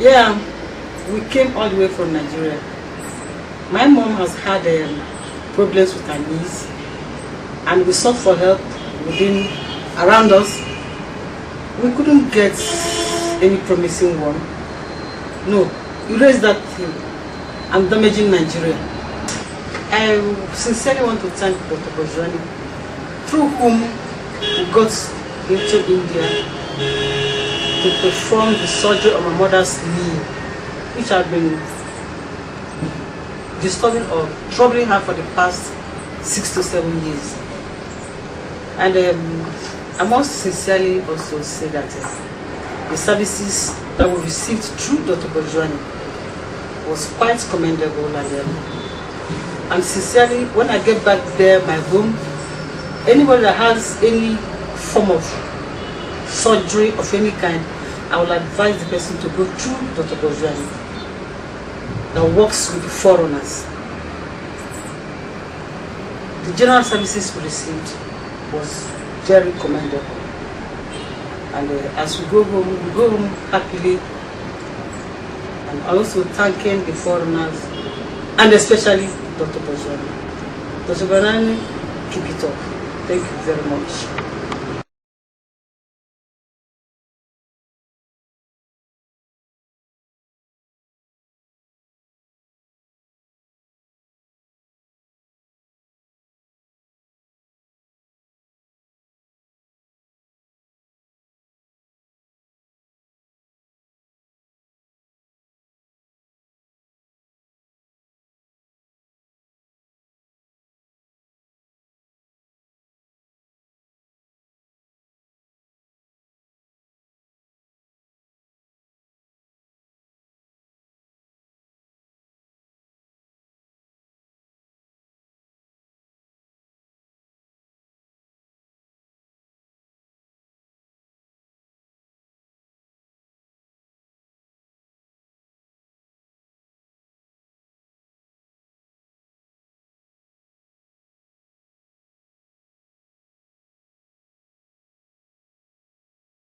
Yeah, we came all the way from Nigeria. My mom has had problems with her knees, and we sought for help around us. We couldn't get any promising one. No, erase that thing. I'm damaging Nigeria. I sincerely want to thank Dr. Bojwani, through whom we got into India to perform the surgery on my mother's knee, which had been disturbing or troubling her for the past 6 to 7 years. And I must sincerely also say that the services that we received through Dr. Bojwani was quite commendable, and sincerely, when I get back there, my home, anybody that has any form of surgery of any kind, I will advise the person to go through Dr. Bojwani that works with foreigners. The general services we received was very commendable, and as we go home happily, and also thanking the foreigners and especially Dr. Bojwani. Dr. Bojwani, keep it up. Thank you very much.